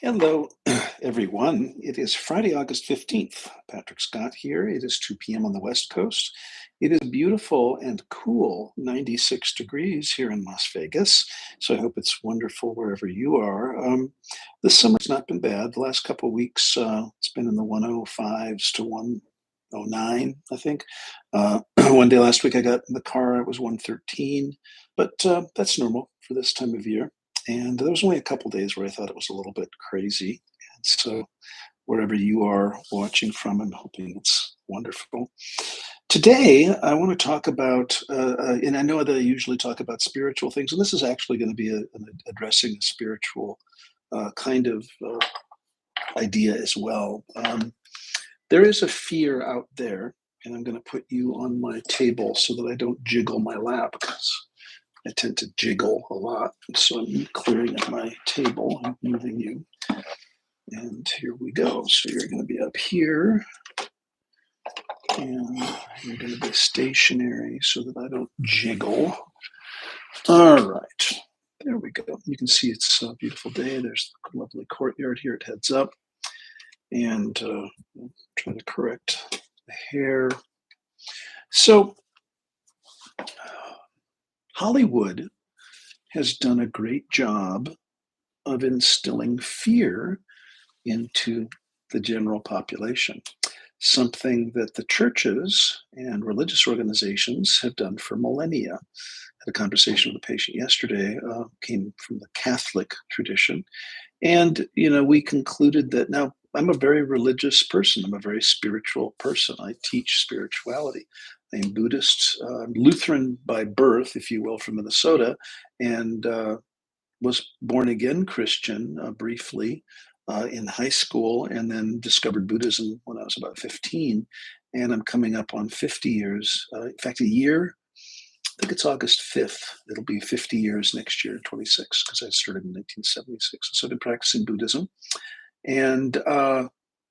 Hello, everyone. It is Friday, August 15th. Patrick Scott here. It is 2 p.m. on the West Coast. It is beautiful and cool, 96 degrees here in Las Vegas. So I hope it's wonderful wherever you are. This summer's not been bad. The last couple of weeks, it's been in the 105s to 109, I think. One day last week, I got in the car, it was 113, but that's normal for this time of year. And there was only a couple days where I thought it was a little bit crazy. And so, wherever you are watching from, I'm hoping it's wonderful. Today, I want to talk about, and I know that I usually talk about spiritual things, and this is actually going to be addressing a spiritual kind of idea as well. There is a fear out there, and I'm going to put you on my table so that I don't jiggle my lap because I tend to jiggle a lot. So I'm clearing up my table and moving you. And here we go. So you're going to be up here. And you're going to be stationary so that I don't jiggle. All right. There we go. You can see it's a beautiful day. There's the lovely courtyard here. It heads up. And I'll try to correct the hair. So Hollywood has done a great job of instilling fear into the general population, something that the churches and religious organizations have done for millennia. I had a conversation with a patient yesterday, came from the Catholic tradition, and we concluded that now I'm a very religious person. I'm a very spiritual person. I teach spirituality. I'm Buddhist, Lutheran by birth, if you will, from Minnesota, and was born again Christian briefly in high school, and then discovered Buddhism when I was about 15. And I'm coming up on 50 years. In fact, a year, I think it's August 5th. It'll be 50 years next year, 26, because I started in 1976. So I've been practicing Buddhism. And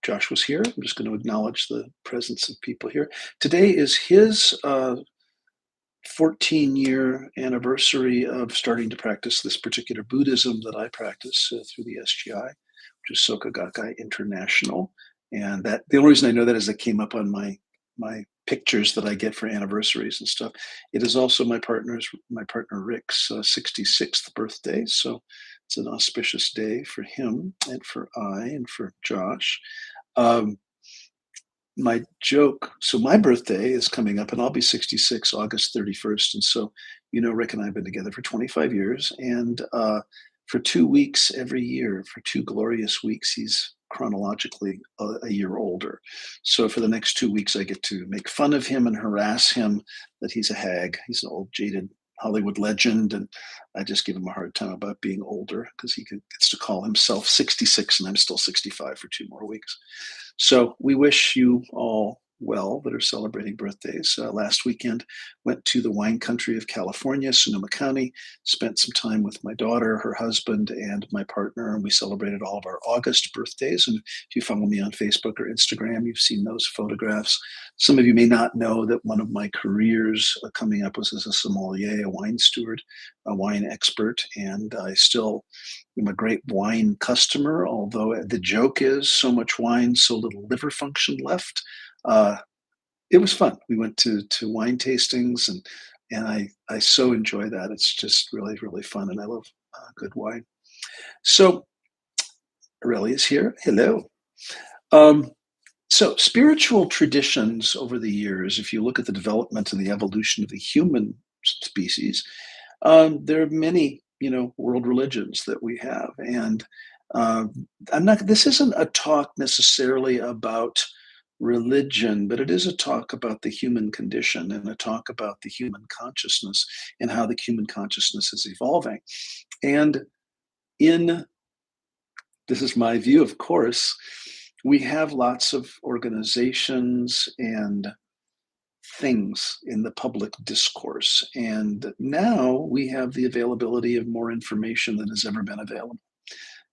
Josh was here. I'm just going to acknowledge the presence of people here. Today is his 14-year anniversary of starting to practice this particular Buddhism that I practice through the SGI, which is Soka Gakkai International. And that the only reason I know that is it came up on my pictures that I get for anniversaries and stuff. It is also my partner Rick's 66th birthday, so it's an auspicious day for him and for I and for Josh. My joke, so my birthday is coming up and I'll be 66 August 31st. And so, Rick and I have been together for 25 years. And for 2 weeks every year, for 2 glorious weeks, he's chronologically a year older. So for the next 2 weeks, I get to make fun of him and harass him that he's a hag. He's an old, jaded Hollywood legend. And I just give him a hard time about being older because he gets to call himself 66 and I'm still 65 for 2 more weeks. So we wish you all well that are celebrating birthdays. Last weekend, went to the wine country of California, Sonoma County, spent some time with my daughter, her husband, and my partner, and we celebrated all of our August birthdays. And if you follow me on Facebook or Instagram, you've seen those photographs. Some of you may not know that one of my careers coming up was as a sommelier, a wine steward, a wine expert, and I still I'm a great wine customer, although the joke is so much wine, so little liver function left. Uh, it was fun. We went to wine tastings, and I so enjoy that. It's just really, really fun, and I love good wine. So Aurelie is here. Hello. Um, so spiritual traditions over the years, if you look at the development and the evolution of the human species, there are many, world religions that we have, and uh, I'm not. This isn't a talk necessarily about religion, but it is a talk about the human condition and a talk about the human consciousness and how the human consciousness is evolving. And in this is my view, of course, we have lots of organizations and things in the public discourse. And now we have the availability of more information than has ever been available.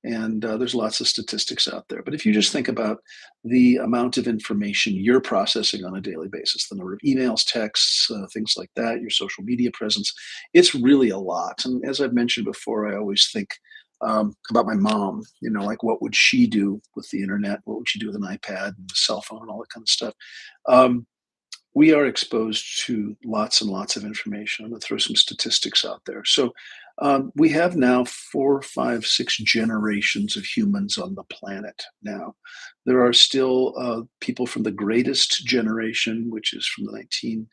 And there's lots of statistics out there. But if you just think about the amount of information you're processing on a daily basis, the number of emails, texts, things like that, your social media presence, it's really a lot. And as I've mentioned before, I always think about my mom. Like what would she do with the internet? What would she do with an iPad and a cell phone and all that kind of stuff? Um, we are exposed to lots and lots of information. I'm going to throw some statistics out there. So we have now four, five, six generations of humans on the planet now. There are still people from the greatest generation, which is from the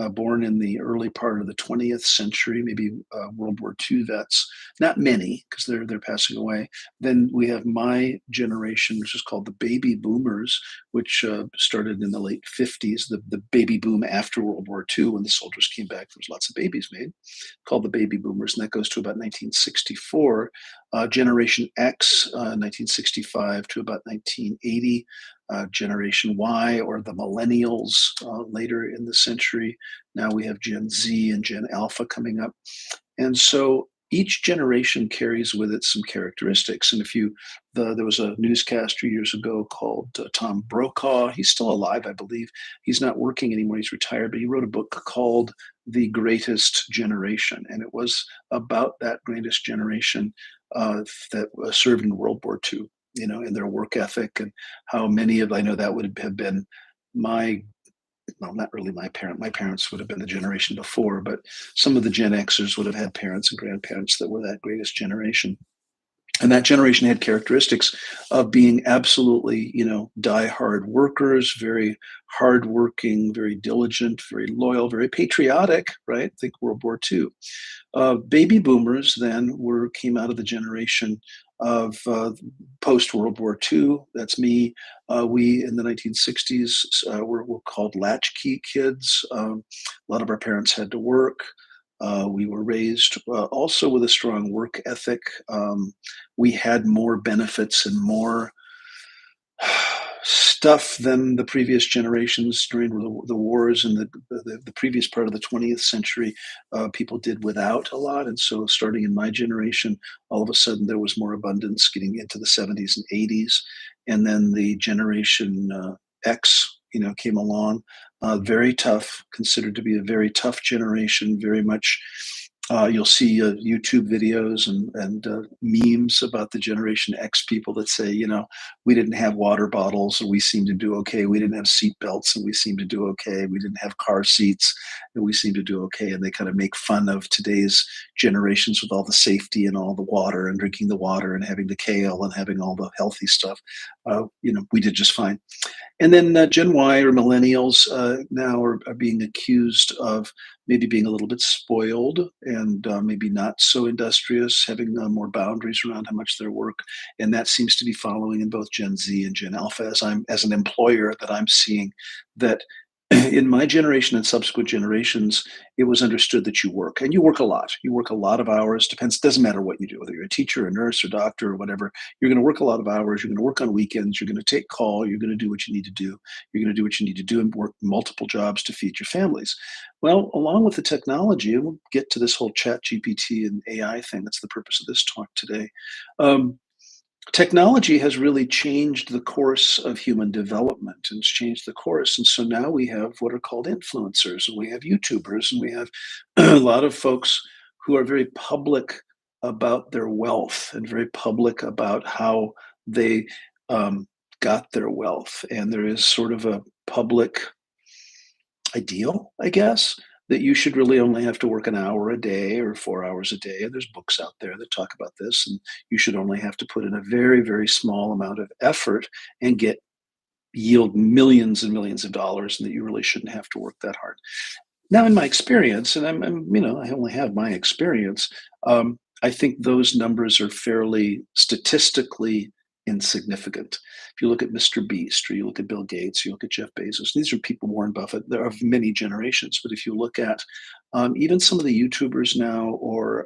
born in the early part of the 20th century, maybe World War II vets. Not many, because they're passing away. Then we have my generation, which is called the baby boomers, which started in the late 50s, the baby boom after World War II when the soldiers came back. There was lots of babies made, called the baby boomers, and that goes to about 1964. Generation X, 1965 to about 1980. Generation Y, or the millennials, later in the century. Now we have Gen Z and Gen Alpha coming up. And so each generation carries with it some characteristics. And there was a newscaster years ago called Tom Brokaw. He's still alive, I believe. He's not working anymore. He's retired, but he wrote a book called The Greatest Generation. And it was about that greatest generation that served in World War II, and their work ethic, and how I know that would have been my well, not really my parent. My parents would have been the generation before, but some of the Gen Xers would have had parents and grandparents that were that greatest generation. And that generation had characteristics of being absolutely, die-hard workers, very hardworking, very diligent, very loyal, very patriotic, right? Think World War II. Baby boomers then came out of the generation of post World War II. That's me. We in the 1960s were called latchkey kids. A lot of our parents had to work. We were raised also with a strong work ethic. We had more benefits and more stuff than the previous generations during the wars and the previous part of the 20th century. People did without a lot. And so starting in my generation, all of a sudden there was more abundance getting into the 70s and 80s. And then the generation X, came along. Very tough, considered to be a very tough generation, very much you'll see YouTube videos and memes about the Generation X people that say, we didn't have water bottles and we seemed to do okay. We didn't have seat belts and we seemed to do okay. We didn't have car seats and we seemed to do okay. And they kind of make fun of today's generations with all the safety and all the water and drinking the water and having the kale and having all the healthy stuff. We did just fine. And then Gen Y, or millennials, now are being accused of maybe being a little bit spoiled and maybe not so industrious, having more boundaries around how much they work. And that seems to be following in both Gen Z and Gen Alpha, as an employer, that I'm seeing that in my generation and subsequent generations, it was understood that you work, and you work a lot. You work a lot of hours. Doesn't matter what you do, whether you're a teacher, a nurse, or doctor, or whatever. You're going to work a lot of hours. You're going to work on weekends. You're going to take call. You're going to do what you need to do. You're going to do what you need to do and work multiple jobs to feed your families. Well, along with the technology, and we'll get to this whole ChatGPT and AI thing. That's the purpose of this talk today. Um, Technology has really changed the course of human development, and it's changed the course. And so now we have what are called influencers, and we have YouTubers, and we have a lot of folks who are very public about their wealth and very public about how they um, got their wealth. And there is sort of a public ideal, I guess, that you should really only have to work an hour a day or 4 hours a day. And there's books out there that talk about this. And you should only have to put in a very, very small amount of effort and yield millions and millions of dollars, and that you really shouldn't have to work that hard. Now, in my experience, and I only have my experience, I think those numbers are fairly statistically insignificant. If you look at Mr. Beast, or you look at Bill Gates, you look at Jeff Bezos, these are people, Warren Buffett, they're of many generations. But if you look at even some of the YouTubers now, or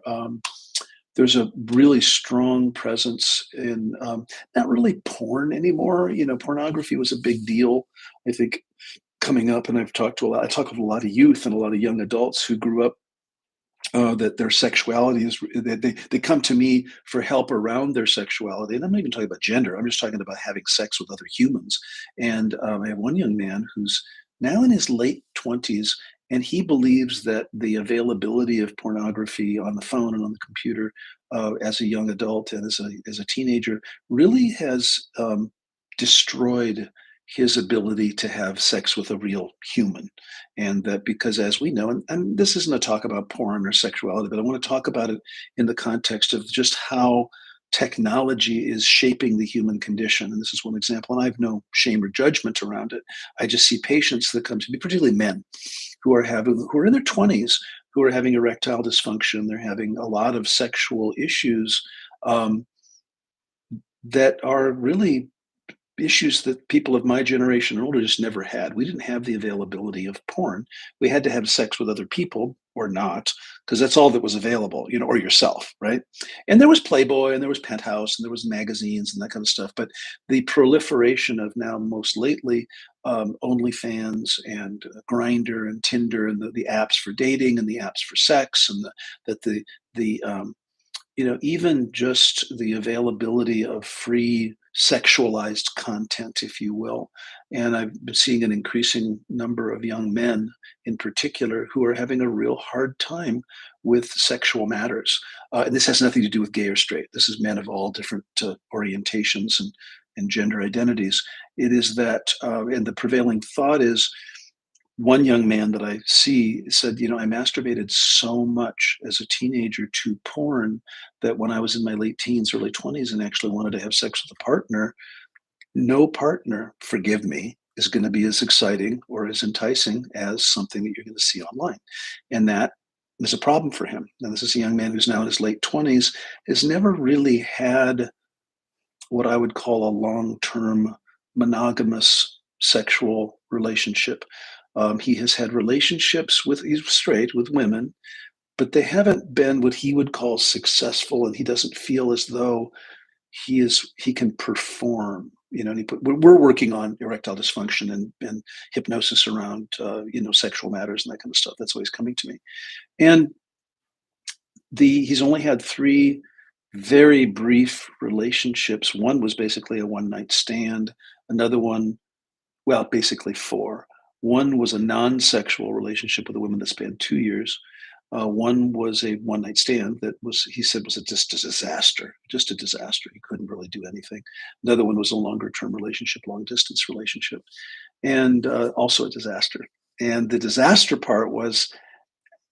there's a really strong presence in not really porn anymore. Pornography was a big deal, I think, coming up. And I talk with a lot of youth and a lot of young adults who grew up that their sexuality is that they come to me for help around their sexuality. And I'm not even talking about gender. I'm just talking about having sex with other humans. And I have one young man who's now in his late 20s, And he believes that the availability of pornography on the phone and on the computer as a young adult and as a teenager really has destroyed his ability to have sex with a real human. And that because, as we know, and this isn't a talk about porn or sexuality, but I want to talk about it in the context of just how technology is shaping the human condition. And this is one example. And I have no shame or judgment around it. I just see patients that come to me, particularly men, who are in their 20s, who are having erectile dysfunction. They're having a lot of sexual issues um, that are really issues that people of my generation and older just never had. We didn't have the availability of porn. We had to have sex with other people or not, because that's all that was available, or yourself, right? And there was Playboy and there was Penthouse and there was magazines and that kind of stuff. But the proliferation of now, most lately, OnlyFans and Grinder and Tinder and the apps for dating and the apps for sex and that the even just the availability of free sexualized content, if you will. And I've been seeing an increasing number of young men in particular who are having a real hard time with sexual matters. And this has nothing to do with gay or straight. This is men of all different orientations and gender identities. It is that, and the prevailing thought is one young man that I see said, I masturbated so much as a teenager to porn that when I was in my late teens, early 20s, and actually wanted to have sex with a partner, no partner, forgive me, is going to be as exciting or as enticing as something that you're going to see online. And that is a problem for him. Now, this is a young man who's now in his late 20s, has never really had what I would call a long-term monogamous sexual relationship. He has had relationships he's straight with women, but they haven't been what he would call successful, and he doesn't feel as though he can perform. And we're working on erectile dysfunction and hypnosis around sexual matters and that kind of stuff. That's why he's coming to me. And he's only had three very brief relationships. One was basically a one night stand. Another one, well, basically four. One was a non sexual relationship with a woman that spanned 2 years. One was a one night stand that he said, was just a disaster, just a disaster. He couldn't really do anything. Another one was a longer term relationship, long distance relationship, and also a disaster. And the disaster part was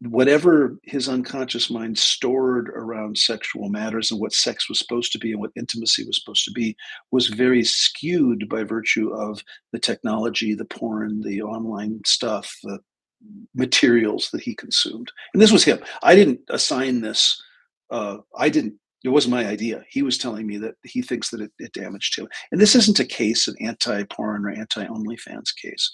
whatever his unconscious mind stored around sexual matters and what sex was supposed to be and what intimacy was supposed to be was very skewed by virtue of the technology, the porn, the online stuff, the materials that he consumed. And this was him. I didn't assign this. I didn't. It wasn't my idea. He was telling me that he thinks that it damaged him. And this isn't a case, an anti-porn or anti-OnlyFans case.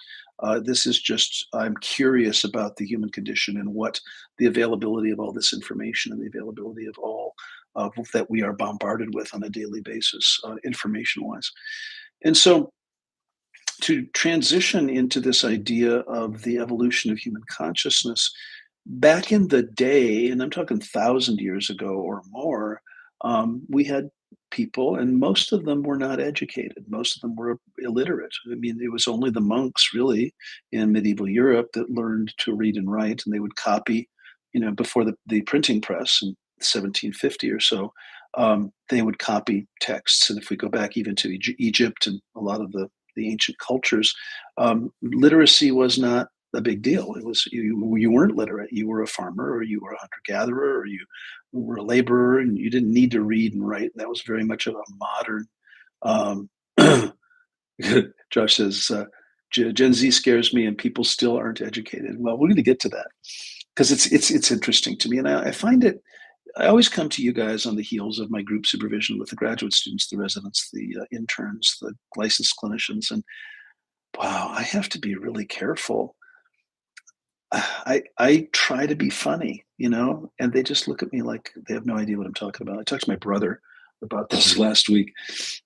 This is just, I'm curious about the human condition and what the availability of all this information and the availability of all that we are bombarded with on a daily basis, information-wise. And so to transition into this idea of the evolution of human consciousness, back in the day, and I'm talking 1,000 years ago or more, we had people, and most of them were not educated. Most of them were illiterate. I mean, it was only the monks, really, in medieval Europe that learned to read and write, and they would copy, before the printing press in 1750 or so. They would copy texts, and if we go back even to Egypt and a lot of the ancient cultures, literacy was not a big deal. It was you weren't literate. You were a farmer, or you were a hunter gatherer, or you were a laborer, and you didn't need to read and write. That was very much of a modern. Josh says Gen Z scares me, and people still aren't educated. Well, we're going to get to that because it's interesting to me, and I find it. I always come to you guys on the heels of my group supervision with the graduate students, the residents, the interns, the licensed clinicians, and wow, I have to be really careful. I try to be funny, and they just look at me like they have no idea what I'm talking about. I talked to my brother about this last week,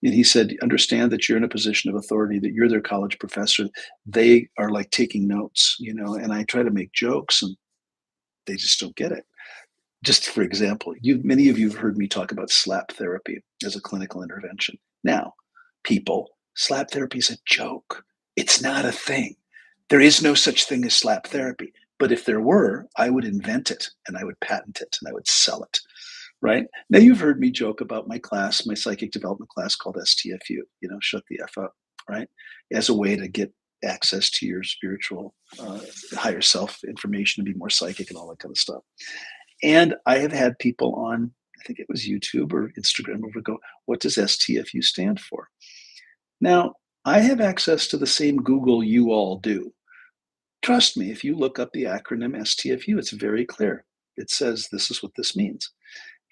and he said, "Understand that you're in a position of authority, that you're their college professor. They are like taking notes, And I try to make jokes, and they just don't get it. Just for example, many of you have heard me talk about slap therapy as a clinical intervention. Now, people, slap therapy is a joke. It's not a thing. There is no such thing as slap therapy. But if there were, I would invent it and I would patent it and I would sell it, right? Now you've heard me joke about my class, my psychic development class called STFU, shut the F up, right? As a way to get access to your spiritual, higher self information and be more psychic and all that kind of stuff. And I have had people on, I think it was YouTube or Instagram, over go, what does STFU stand for? Now, I have access to the same Google you all do. Trust me, if you look up the acronym STFU, it's very clear. It says this is what this means.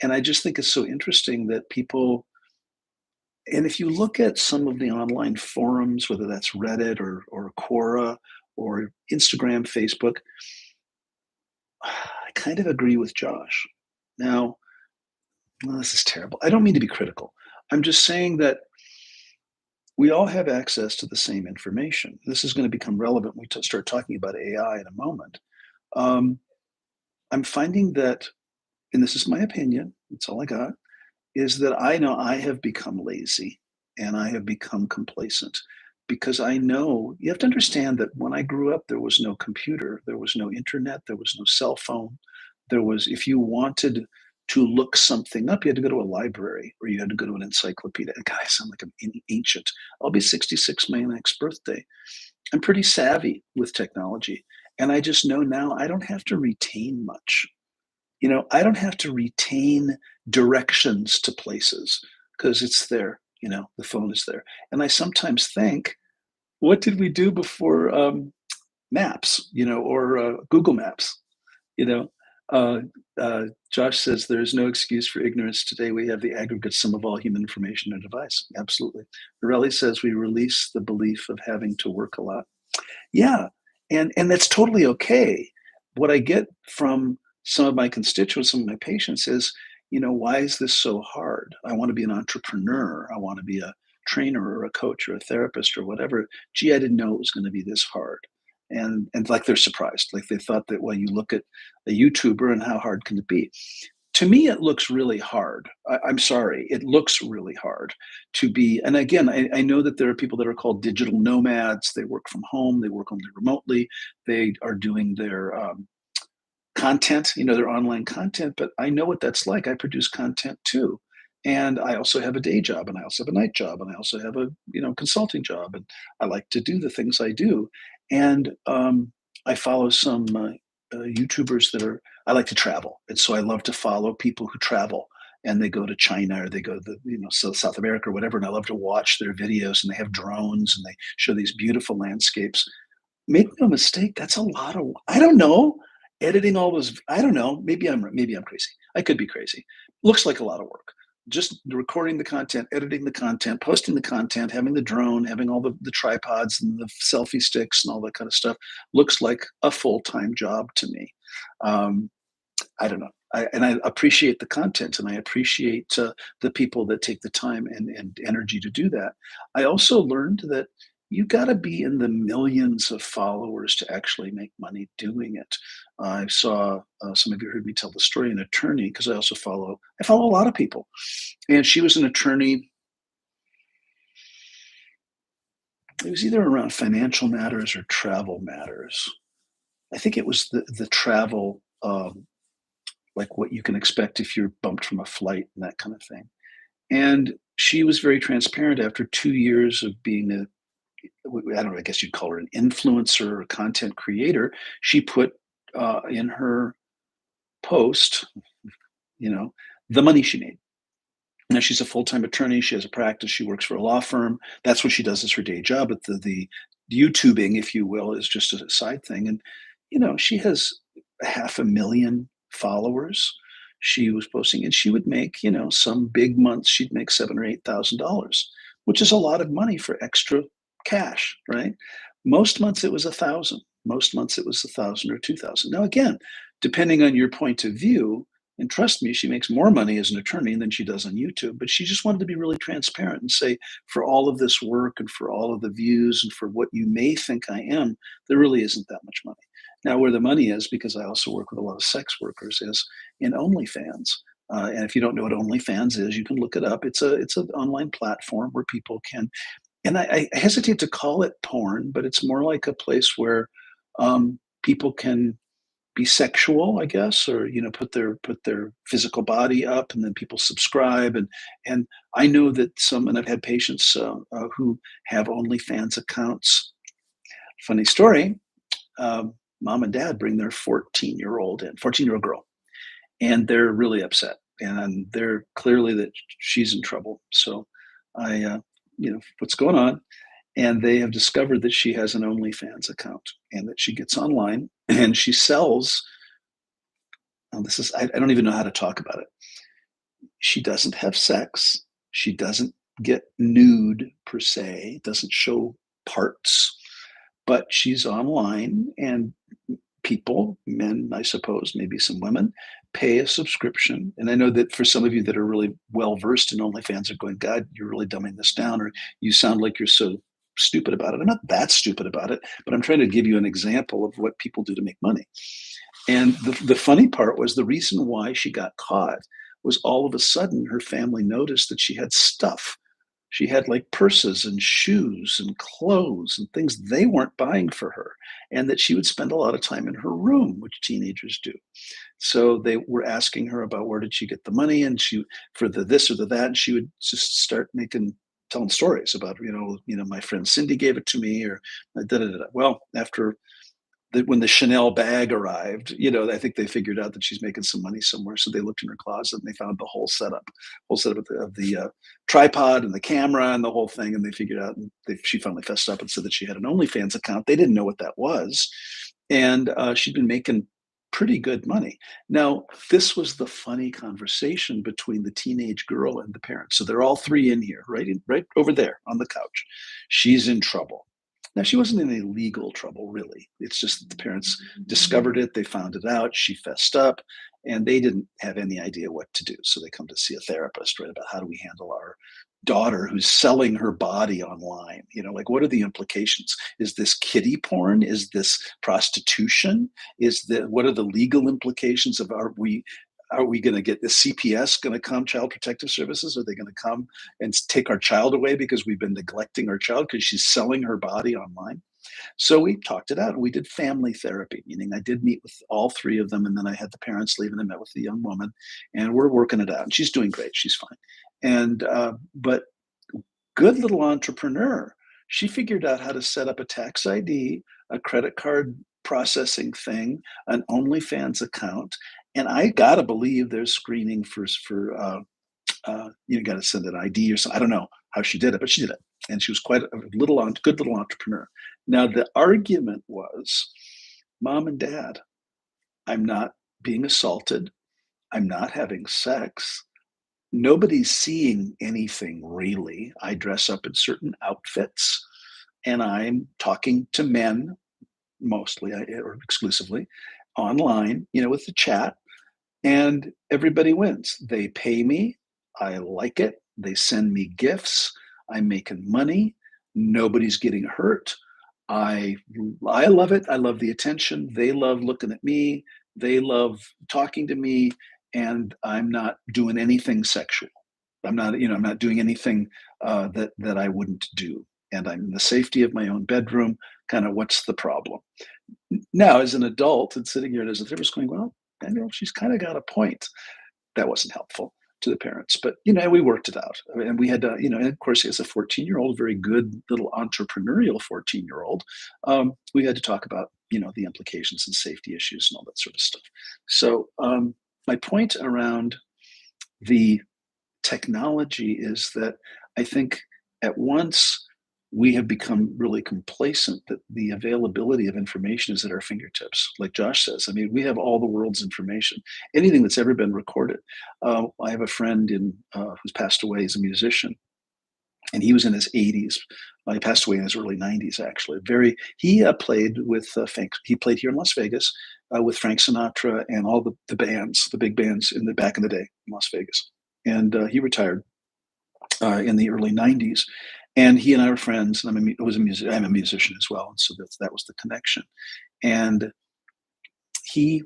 And I just think it's so interesting that people, and if you look at some of the online forums, whether that's Reddit or Quora or Instagram, Facebook, I kind of agree with Josh. Now, well, this is terrible. I don't mean to be critical. I'm just saying that we all have access to the same information. This is going to become relevant when we start talking about AI in a moment. Um, I'm finding that, and this is my opinion, it's all I got, is that I know I have become lazy and I have become complacent because I know you have to understand that when I grew up, there was no computer, there was no internet, there was no cell phone. There was, if you wanted to look something up, you had to go to a library or you had to go to an encyclopedia. God, I sound like I'm ancient. I'll be 66 my next birthday. I'm pretty savvy with technology. And I just know now I don't have to retain much. I don't have to retain directions to places because it's there. The phone is there. And I sometimes think, what did we do before Maps, or Google Maps? You know, uh, Josh says there is no excuse for ignorance today. We have the aggregate sum of all human information in a device. Absolutely. Morelli says we release the belief of having to work a lot. Yeah, and that's totally okay. What I get from some of my constituents, some of my patients is, why is this so hard? I want to be an entrepreneur. I want to be a trainer or a coach or a therapist or whatever. Gee, I didn't know it was going to be this hard. And like they're surprised. Like they thought that, well, you look at a YouTuber and how hard can it be? To me, it looks really hard. I'm sorry, it looks really hard to be. And again, I know that there are people that are called digital nomads. They work from home, they work only remotely, they are doing their content, their online content. But I know what that's like. I produce content too. And I also have a day job and I also have a night job and I also have a, consulting job. And I like to do the things I do. And I follow some YouTubers that are, I like to travel. And so I love to follow people who travel and they go to China or they go to the, South America or whatever. And I love to watch their videos and they have drones and they show these beautiful landscapes. Make no mistake, that's a lot of, I don't know, editing all those, I don't know, maybe I'm crazy. I could be crazy. Looks like a lot of work. Just recording the content, editing the content, posting the content, having the drone, having all the tripods and the selfie sticks and all that kind of stuff looks like a full-time job to me. Um, I don't know. And I appreciate the content and I appreciate the people that take the time and energy to do that. I also learned that you got to be in the millions of followers to actually make money doing it. I saw some of you heard me tell the story, an attorney, because I follow a lot of people, and she was an attorney. It was either around financial matters or travel matters. I think it was the travel, like what you can expect if you're bumped from a flight and that kind of thing. And she was very transparent after 2 years of being I don't know, I guess you'd call her an influencer or content creator. She put in her post, you know, the money she made. Now she's a full-time attorney. She has a practice. She works for a law firm. That's what she does as her day job. But the YouTubing, if you will, is just a side thing. And she has 500,000 followers. She was posting, and she would make, some big months she'd make $7,000 or $8,000, which is a lot of money for extra cash, right? Most months it was 1,000. Most months it was 1,000 or 2,000. Now again, depending on your point of view, and trust me, she makes more money as an attorney than she does on YouTube, but she just wanted to be really transparent and say, for all of this work and for all of the views and for what you may think I am, there really isn't that much money. Now, where the money is, because I also work with a lot of sex workers, is in OnlyFans. And if you don't know what OnlyFans is, you can look it up. It's an online platform where people can, and I hesitate to call it porn, but it's more like a place where people can be sexual, I guess, or put their physical body up, and then people subscribe. And I know that some, and I've had patients who have OnlyFans accounts. Funny story. Mom and dad bring their 14-year-old girl, and they're really upset, and they're clearly that she's in trouble. So I, what's going on? And they have discovered that she has an OnlyFans account and that she gets online and she sells. This is, I don't even know how to talk about it. She doesn't have sex. She doesn't get nude per se, doesn't show parts, but she's online and people, men, I suppose, maybe some women, pay a subscription. And I know that for some of you that are really well versed in OnlyFans are going, God, you're really dumbing this down, or you sound like you're so stupid about it. I'm not that stupid about it, but I'm trying to give you an example of what people do to make money. And the funny part was the reason why she got caught was all of a sudden her family noticed that she had stuff. She had like purses and shoes and clothes and things they weren't buying for her, and that she would spend a lot of time in her room, which teenagers do. So they were asking her about where did she get the money, and she for the this or the that, and she would just start telling stories about my friend Cindy gave it to me, or da da da. Well, after when the Chanel bag arrived, I think they figured out that she's making some money somewhere. So they looked in her closet and they found the whole setup of the tripod and the camera and the whole thing. And they figured out, and she finally fessed up and said that she had an OnlyFans account. They didn't know what that was. And she'd been making pretty good money. Now, this was the funny conversation between the teenage girl and the parents. So they're all three in here, right over there on the couch. She's in trouble. Now, she wasn't in any legal trouble, really. It's just that the parents discovered it, they found it out, she fessed up, and they didn't have any idea what to do. So they come to see a therapist, right, about how do we handle our daughter who's selling her body online? Like, what are the implications? Is this kiddie porn? Is this prostitution? What are the legal implications of are we going to get the CPS going to come, Child Protective Services? Are they going to come and take our child away because we've been neglecting our child because she's selling her body online? So we talked it out and we did family therapy, meaning I did meet with all three of them. And then I had the parents leave and I met with the young woman and we're working it out. And she's doing great. She's fine. But good little entrepreneur. She figured out how to set up a tax ID, a credit card processing thing, an OnlyFans account, and I gotta believe there's screening you got to send an ID or something. I don't know how she did it, but she did it, and she was quite a good little entrepreneur. Now the argument was, Mom and Dad, I'm not being assaulted. I'm not having sex. Nobody's seeing anything really. I dress up in certain outfits and I'm talking to men mostly or exclusively online, with the chat, and everybody wins. They pay me. I like it. They send me gifts. I'm making money. Nobody's getting hurt. I I love it. I love the attention. They love looking at me. They love talking to me, and I'm not doing anything sexual. I'm not doing anything that I wouldn't do. And I'm in the safety of my own bedroom. Kind of what's the problem? Now, as an adult and sitting here as a therapist going, well, she's kind of got a point. That wasn't helpful to the parents, but we worked it out. And we had to, and of course, as a 14-year-old, very good little entrepreneurial 14-year-old, we had to talk about, the implications and safety issues and all that sort of stuff. So my point around the technology is that I think at once we have become really complacent that the availability of information is at our fingertips. Like Josh says, I mean, we have all the world's information, anything that's ever been recorded. I have a friend who's passed away. He's a musician, and he was in his 80s. He passed away in his early 90s, actually. He played with Frank. He played here in Las Vegas with Frank Sinatra and all the bands, the big bands back in the day in Las Vegas. And he retired in the early 90s. And he and I were friends, and I'm a musician as well. And so that was the connection. And he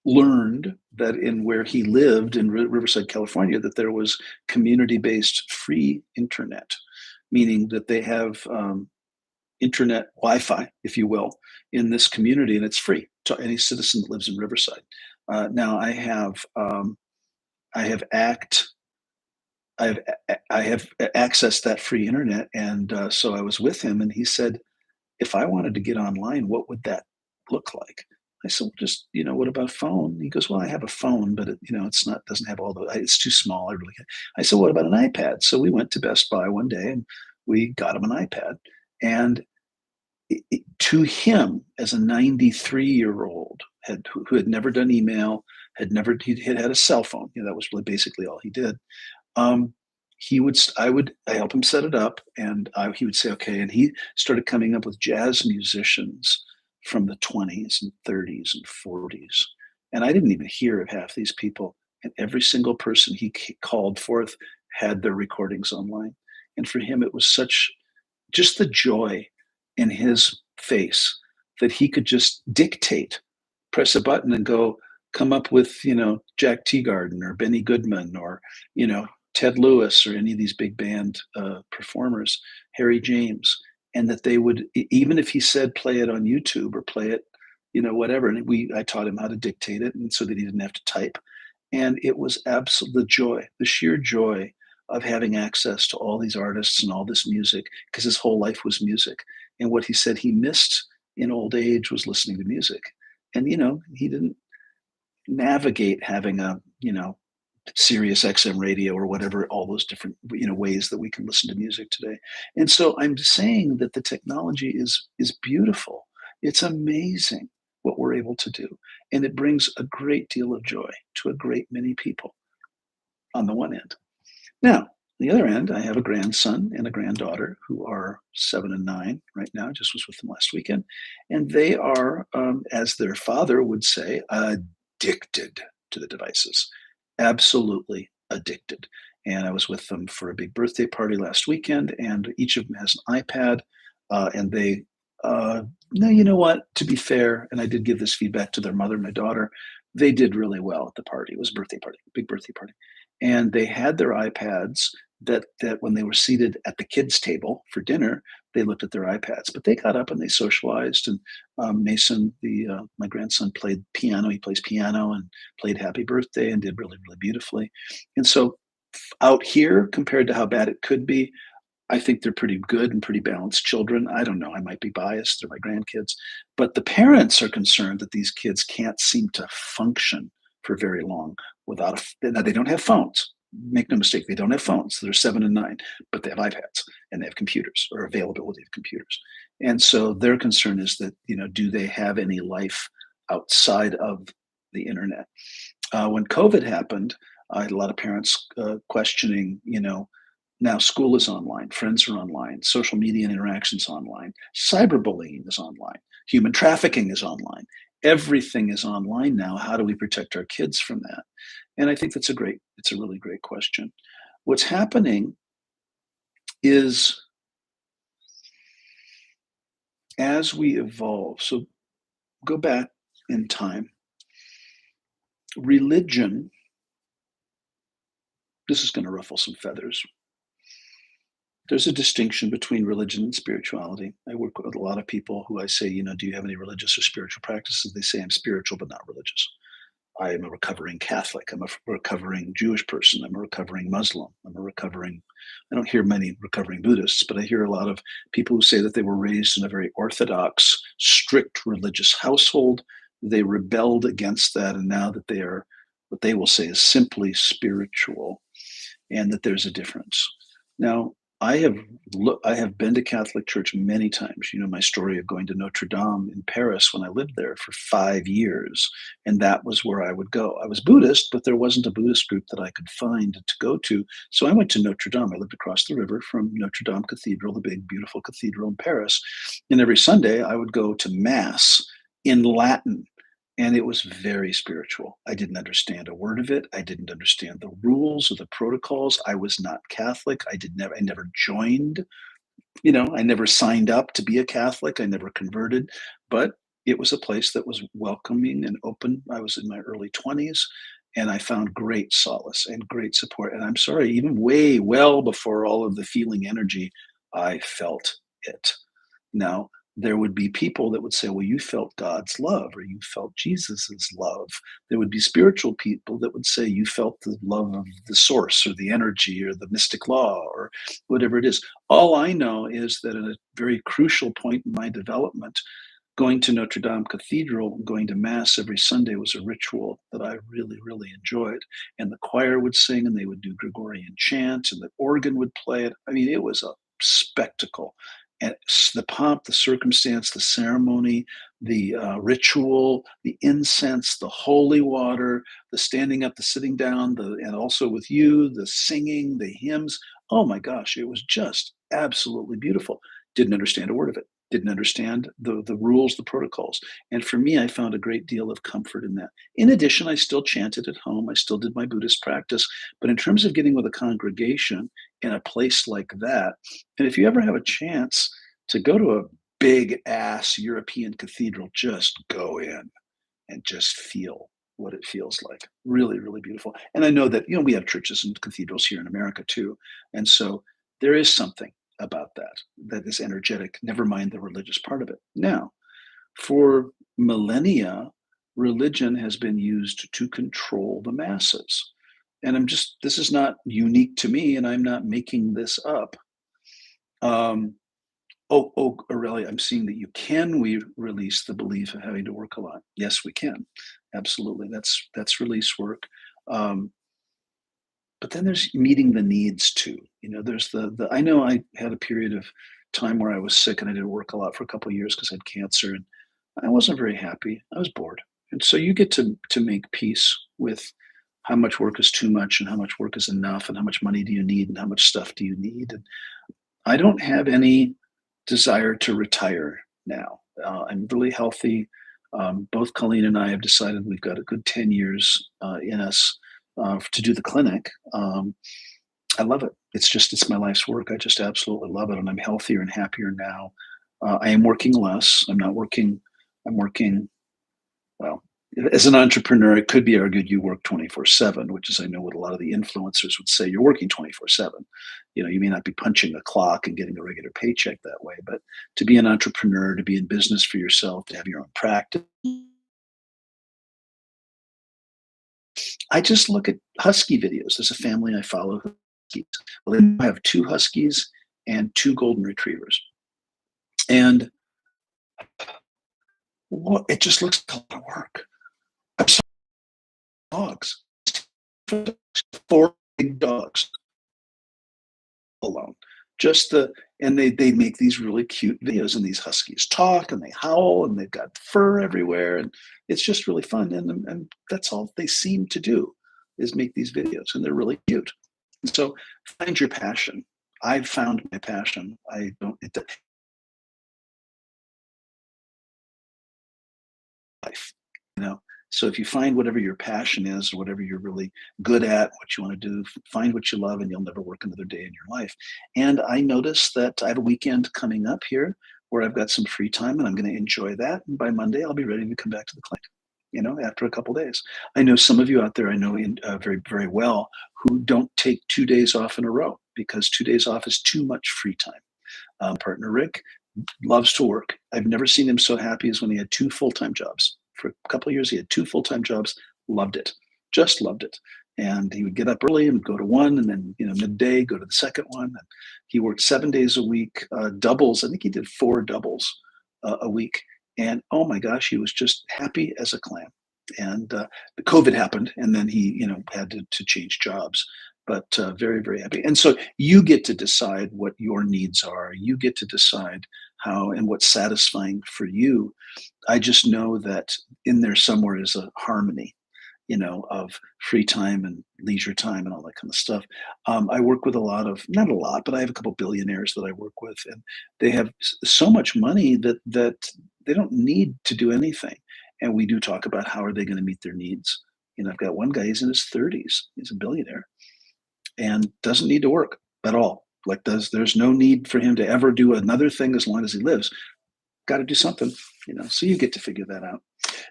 learned that in where he lived in Riverside, California, that there was community-based free internet, meaning that they have internet Wi-Fi, if you will, in this community, and it's free. to any citizen that lives in Riverside. Now I have act I have accessed that free internet, and so I was with him, and he said, if I wanted to get online, what would that look like? I said, well, just, what about a phone? He goes, well, I have a phone, but it's not, doesn't have all it's too small. I really can't. I said, what about an iPad? So we went to Best Buy one day and we got him an iPad. And to him, as a 93-year-old who had never done email, he had had a cell phone. That was really basically all he did. Um, I help him set it up, and he would say, okay. And he started coming up with jazz musicians from the 20s and 30s and 40s. And I didn't even hear of half these people. And every single person called forth had their recordings online. And for him, it was such just the joy in his face that he could just dictate, press a button and go, come up with, Jack Teagarden or Benny Goodman or, you know, Ted Lewis or any of these big band performers, Harry James, and that they would, even if he said, play it on YouTube or play it, whatever. And I taught him how to dictate it, and so that he didn't have to type. And it was absolute the joy, the sheer joy of having access to all these artists and all this music, because his whole life was music. And what he said he missed in old age was listening to music. And, he didn't navigate having a, Sirius XM radio or whatever, all those different, ways that we can listen to music today. And so I'm saying that the technology is beautiful. It's amazing what we're able to do. And it brings a great deal of joy to a great many people on the one end. Now, on the other end, I have a grandson and a granddaughter who are 7 and 9 right now. Just was with them last weekend, and they are, as their father would say, addicted to the devices. Absolutely addicted. And I was with them for a big birthday party last weekend, and each of them has an iPad, and they. No, you know what? To be fair, and I did give this feedback to their mother, my daughter, they did really well at the party. It was a birthday party, big birthday party, and they had their iPads that when they were seated at the kids' table for dinner, they looked at their iPads. But they got up and they socialized. And Mason, my grandson, played piano. He plays piano and played Happy Birthday and did really, really beautifully. And so out here, compared to how bad it could be, I think they're pretty good and pretty balanced children. I don't know. I might be biased. They're my grandkids. But the parents are concerned that these kids can't seem to function for very long without now they don't have phones. Make no mistake, they don't have phones. They're 7 and 9, but they have iPads and they have computers or availability of computers. And so their concern is that, do they have any life outside of the internet? When COVID happened, I had a lot of parents questioning, now school is online, friends are online, social media and interactions online, cyberbullying is online, human trafficking is online. Everything is online now. How do we protect our kids from that? And I think it's a really great question. What's happening is as we evolve, so go back in time, religion, this is going to ruffle some feathers. There's a distinction between religion and spirituality. I work with a lot of people who I say, do you have any religious or spiritual practices? They say I'm spiritual, but not religious. I am a recovering Catholic. I'm a recovering Jewish person. I'm a recovering Muslim. I don't hear many recovering Buddhists, but I hear a lot of people who say that they were raised in a very orthodox, strict religious household. They rebelled against that, and now that they are what they will say is simply spiritual, and that there's a difference. Now, I have been to Catholic church many times. You know my story of going to Notre Dame in Paris when I lived there for 5 years, and that was where I would go. I was Buddhist, but there wasn't a Buddhist group that I could find to go to. So I went to Notre Dame. I lived across the river from Notre Dame Cathedral, the big, beautiful cathedral in Paris. And every Sunday I would go to Mass in Latin. And it was very spiritual. I didn't understand a word of it. I didn't understand the rules or the protocols. I was not Catholic. I never joined, I never signed up to be a Catholic. I never converted, but it was a place that was welcoming and open. I was in my early 20s and I found great solace and great support. And I'm sorry, even well before all of the feeling energy, I felt it. Now, there would be people that would say, well, you felt God's love or you felt Jesus's love. There would be spiritual people that would say you felt the love of the source or the energy or the mystic law or whatever it is. All I know is that at a very crucial point in my development, going to Notre Dame Cathedral and going to Mass every Sunday was a ritual that I really, really enjoyed. And the choir would sing and they would do Gregorian chant and the organ would play it. I mean, it was a spectacle. And the pomp, the circumstance, the ceremony, the ritual, the incense, the holy water, the standing up, the sitting down, and also with you, the singing, the hymns. Oh my gosh, it was just absolutely beautiful. Didn't understand a word of it, didn't understand the rules, the protocols. And for me, I found a great deal of comfort in that. In addition, I still chanted at home. I still did my Buddhist practice. But in terms of getting with a congregation in a place like that, and if you ever have a chance to go to a big ass European cathedral, just go in and just feel what it feels like. Really, really beautiful. And I know that, we have churches and cathedrals here in America too. And so there is something about that is energetic, never mind the religious part of it. Now, for millennia, religion has been used to control the masses. And this is not unique to me, and I'm not making this up. Um, Aurelia, I'm seeing that you can we release the belief of having to work a lot. Yes, we can. Absolutely. That's release work. Um, but then there's meeting the needs too. There's the I know I had a period of time where I was sick and I didn't work a lot for a couple of years because I had cancer and I wasn't very happy. I was bored. And so you get to make peace with how much work is too much and how much work is enough and how much money do you need and how much stuff do you need. And I don't have any desire to retire now. I'm really healthy. Both Colleen and I have decided we've got a good 10 years in us to do the clinic. I love it. It's my life's work. I just absolutely love it. And I'm healthier and happier now. I am working less. I'm working, well, as an entrepreneur, it could be argued you work 24/7, which is, I know what a lot of the influencers would say, you're working 24/7. You may not be punching a clock and getting a regular paycheck that way, but to be an entrepreneur, to be in business for yourself, to have your own practice. I just look at husky videos. There's a family I follow who huskies. Well, they have two huskies and two golden retrievers. And it just looks like a lot of work. I saw dogs, four big dogs alone. Just and they make these really cute videos and these huskies talk and they howl and they've got fur everywhere and it's just really fun and that's all they seem to do is make these videos and they're really cute. And so find your passion. I've found my passion. I don't it life, you know. So if you find whatever your passion is, or whatever you're really good at, what you want to do, find what you love, and you'll never work another day in your life. And I notice that I have a weekend coming up here where I've got some free time, and I'm going to enjoy that. And by Monday, I'll be ready to come back to the clinic. After a couple days. I know some of you out there I know very, very well who don't take 2 days off in a row because 2 days off is too much free time. Partner Rick loves to work. I've never seen him so happy as when he had two full-time jobs. For a couple of years, he had two full-time jobs, loved it, just loved it. And he would get up early and go to one, and then midday go to the second one. And he worked 7 days a week, doubles. I think he did four doubles a week. And oh my gosh, he was just happy as a clam. And the COVID happened, and then he had to change jobs. But very, very happy. And so you get to decide what your needs are. You get to decide how and what's satisfying for you. I just know that in there somewhere is a harmony, of free time and leisure time and all that kind of stuff. I work with not a lot, but I have a couple billionaires that I work with, and they have so much money that they don't need to do anything. And we do talk about how are they going to meet their needs. I've got one guy, he's in his 30s, he's a billionaire and doesn't need to work at all. Like there's no need for him to ever do another thing as long as he lives. Got to do something. So you get to figure that out.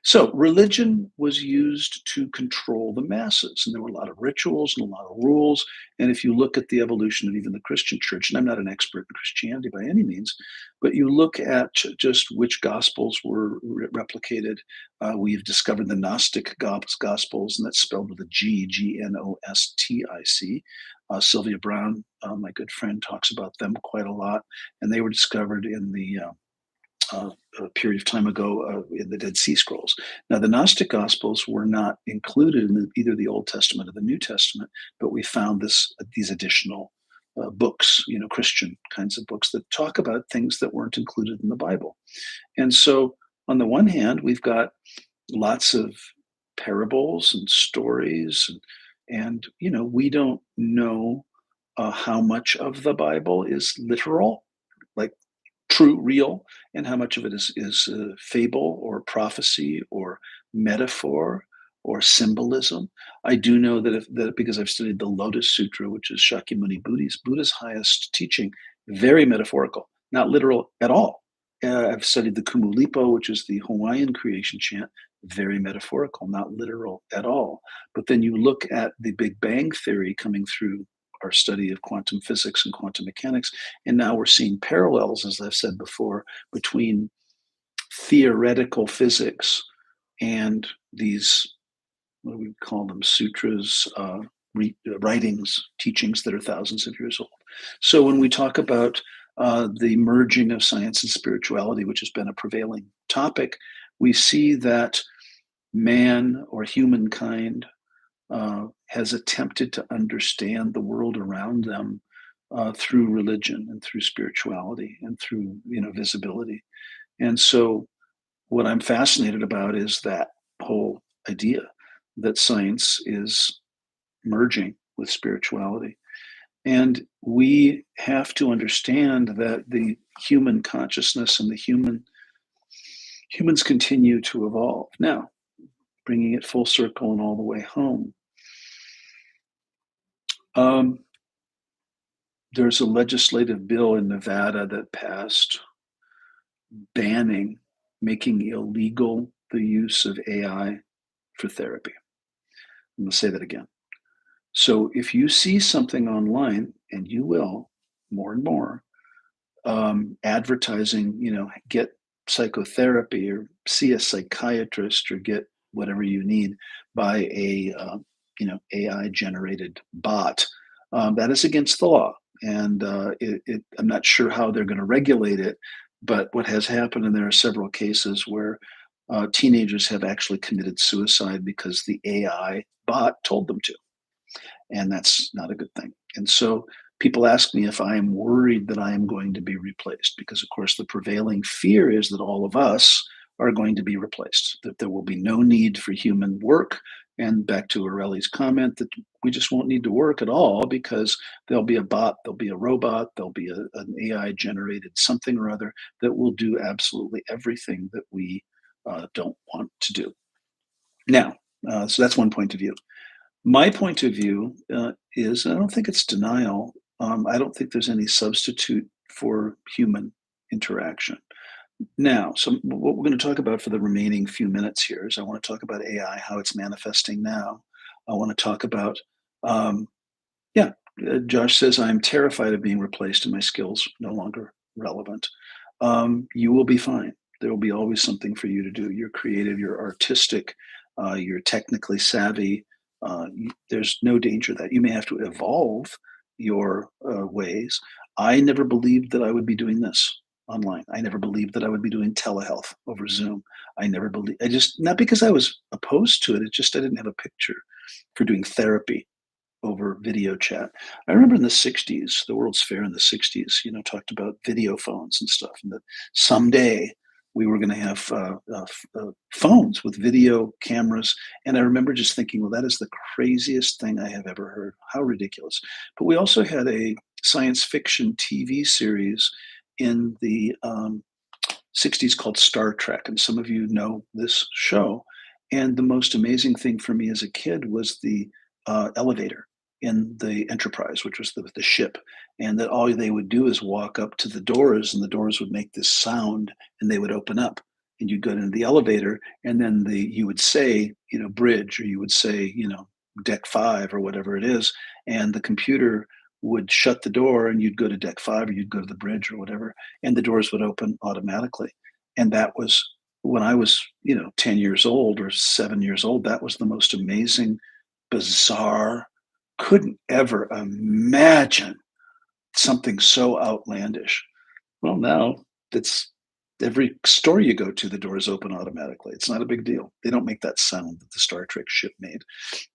So religion was used to control the masses, and there were a lot of rituals and a lot of rules. And if you look at the evolution of even the Christian church, and I'm not an expert in Christianity by any means, but you look at just which gospels were replicated. We've discovered the Gnostic gospels, and that's spelled with a G, Gnostic. Sylvia Brown, my good friend, talks about them quite a lot, and they were discovered in the a period of time ago in the Dead Sea Scrolls. Now, the Gnostic Gospels were not included in either the Old Testament or the New Testament, but we found these additional books, Christian kinds of books that talk about things that weren't included in the Bible. And so, on the one hand, we've got lots of parables and stories, and we don't know how much of the Bible is literal, like true, real, and how much of it is fable or prophecy or metaphor or symbolism. I do know that because I've studied the Lotus Sutra, which is Shakyamuni Buddha's highest teaching, very metaphorical, not literal at all. I've studied the Kumulipo, which is the Hawaiian creation chant, very metaphorical, not literal at all. But then you look at the Big Bang theory coming through our study of quantum physics and quantum mechanics, and now we're seeing parallels, as I've said before, between theoretical physics and these, what do we call them, sutras, writings, teachings that are thousands of years old. So when we talk about the merging of science and spirituality, which has been a prevailing topic, we see that man or humankind has attempted to understand the world around them through religion and through spirituality and through visibility. And so, what I'm fascinated about is that whole idea that science is merging with spirituality. And we have to understand that the human consciousness and the humans continue to evolve. Now, bringing it full circle and all the way home, um, there's a legislative bill in Nevada that passed banning, making illegal the use of AI for therapy. I'm going to say that again. So if you see something online, and you will more and more, advertising, get psychotherapy or see a psychiatrist or get whatever you need by a AI generated bot, that is against the law. And I'm not sure how they're going to regulate it, but what has happened, and there are several cases where teenagers have actually committed suicide because the AI bot told them to, and that's not a good thing. And so people ask me if I am worried that I am going to be replaced, because, of course, the prevailing fear is that all of us are going to be replaced, that there will be no need for human work. And back to Aureli's comment that we just won't need to work at all because there'll be a bot, there'll be a robot, there'll be an AI generated something or other that will do absolutely everything that we don't want to do. Now, so that's one point of view. My point of view is, I don't think it's denial. I don't think there's any substitute for human interaction. Now, so what we're going to talk about for the remaining few minutes here is I want to talk about AI, how it's manifesting now. I want to talk about, yeah, Josh says, I'm terrified of being replaced and my skills no longer relevant. You will be fine. There will be always something for you to do. You're creative, you're artistic, you're technically savvy. There's no danger that you may have to evolve your ways. I never believed that I would be doing this online. I never believed that I would be doing telehealth over Zoom. I never believed, I just, not because I was opposed to it, it's just I didn't have a picture for doing therapy over video chat. I remember in the 60s, the World's Fair in the 60s, talked about video phones and stuff, and that someday we were going to have phones with video cameras. And I remember just thinking, well, that is the craziest thing I have ever heard. How ridiculous. But we also had a science fiction TV series in the 60s called Star Trek. And some of you know this show. And the most amazing thing for me as a kid was the elevator in the Enterprise, which was the ship, and that all they would do is walk up to the doors, and the doors would make this sound, and they would open up, and you'd go into the elevator, and then you would say, bridge, or you would say, deck 5 or whatever it is, and the computer would shut the door, and you'd go to deck 5, or you'd go to the bridge or whatever, and the doors would open automatically. And that was when I was, 10 years old or 7 years old. That was the most amazing, bizarre, couldn't ever imagine something so outlandish. Well, now it's every store you go to, the doors open automatically. It's not a big deal. They don't make that sound that the Star Trek ship made.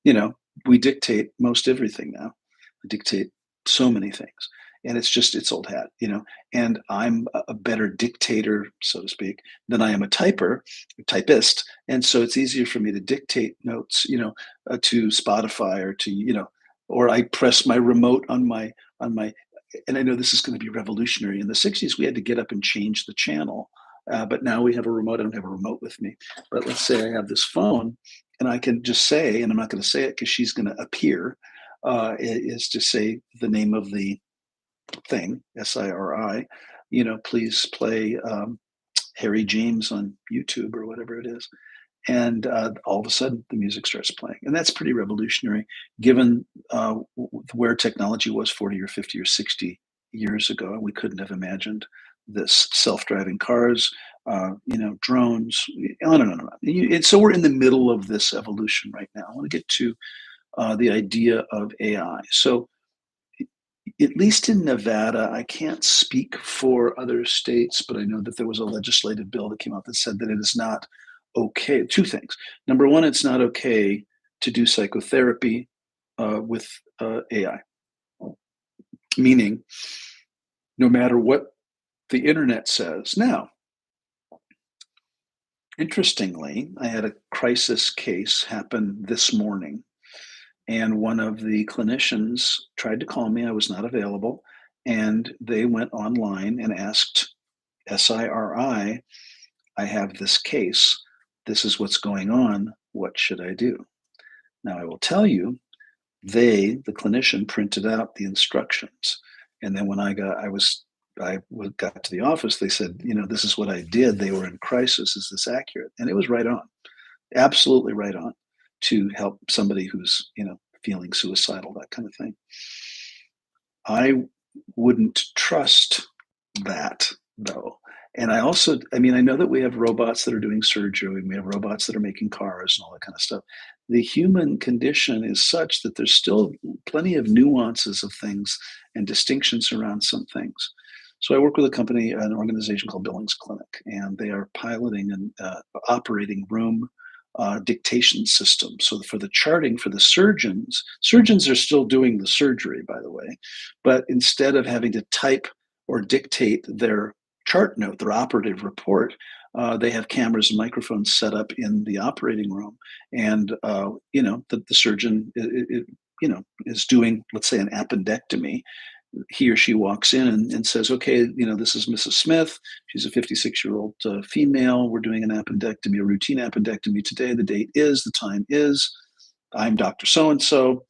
You know, we dictate most everything now. We dictate so many things. And it's old hat. And I'm a better dictator, so to speak, than I am a typist. And so it's easier for me to dictate notes, to Spotify or or I press my remote on my and I know this is going to be revolutionary. In the 60s, we had to get up and change the channel. But now we have a remote. I don't have a remote with me. But let's say I have this phone and I can just say, and I'm not going to say it because she's going to appear, is to say the name of the thing, SIRI, please play Harry James on YouTube or whatever it is. And all of a sudden, the music starts playing. And that's pretty revolutionary given where technology was 40 or 50 or 60 years ago. We couldn't have imagined this self-driving cars, drones, on and on and on. And so we're in the middle of this evolution right now. I want to get to the idea of AI. So at least in Nevada, I can't speak for other states, but I know that there was a legislative bill that came out that said that it is not okay. Two things. Number one, it's not okay to do psychotherapy with AI, meaning no matter what the internet says. Now, interestingly, I had a crisis case happen this morning. And one of the clinicians tried to call me. I was not available. And they went online and asked SIRI, I have this case. This is what's going on. What should I do? Now, I will tell you, the clinician, printed out the instructions. And then when I got to the office, they said, this is what I did. They were in crisis. Is this accurate? And it was right on, absolutely right on, to help somebody who's, feeling suicidal, that kind of thing. I wouldn't trust that, though. And I know that we have robots that are doing surgery, and we have robots that are making cars and all that kind of stuff. The human condition is such that there's still plenty of nuances of things and distinctions around some things. So I work with an organization called Billings Clinic, and they are piloting an operating room dictation system. So for the charting for the surgeons are still doing the surgery, by the way, but instead of having to type or dictate their chart note, their operative report, they have cameras and microphones set up in the operating room, and the surgeon, is doing, let's say, an appendectomy. He or she walks in and says, okay, this is Mrs. Smith. She's a 56-year-old female. We're doing an appendectomy, a routine appendectomy today. The date is, the time is. I'm Dr. So-and-so.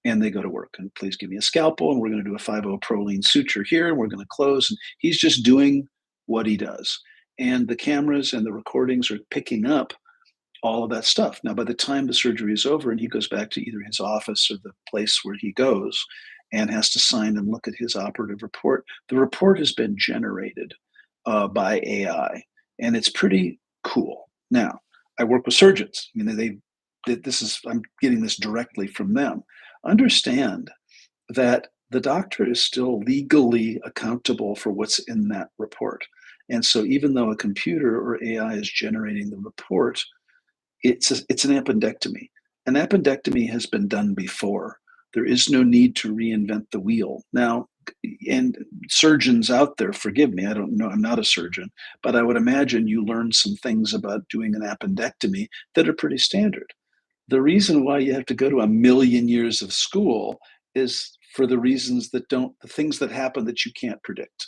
And they go to work. And please give me a scalpel. And we're going to do a 5-0 proline suture here. And we're going to close. And he's just doing what he does. And the cameras and the recordings are picking up all of that stuff. Now, by the time the surgery is over and he goes back to either his office or the place where he goes and has to sign and look at his operative report, the report has been generated by AI, and it's pretty cool. Now, I work with surgeons. I'm getting this directly from them. Understand that the doctor is still legally accountable for what's in that report. And so even though a computer or AI is generating the report, it's an appendectomy. An appendectomy has been done before. There is no need to reinvent the wheel. Now, and surgeons out there, forgive me, I don't know, I'm not a surgeon, but I would imagine you learn some things about doing an appendectomy that are pretty standard. The reason why you have to go to a million years of school is for the things that happen that you can't predict,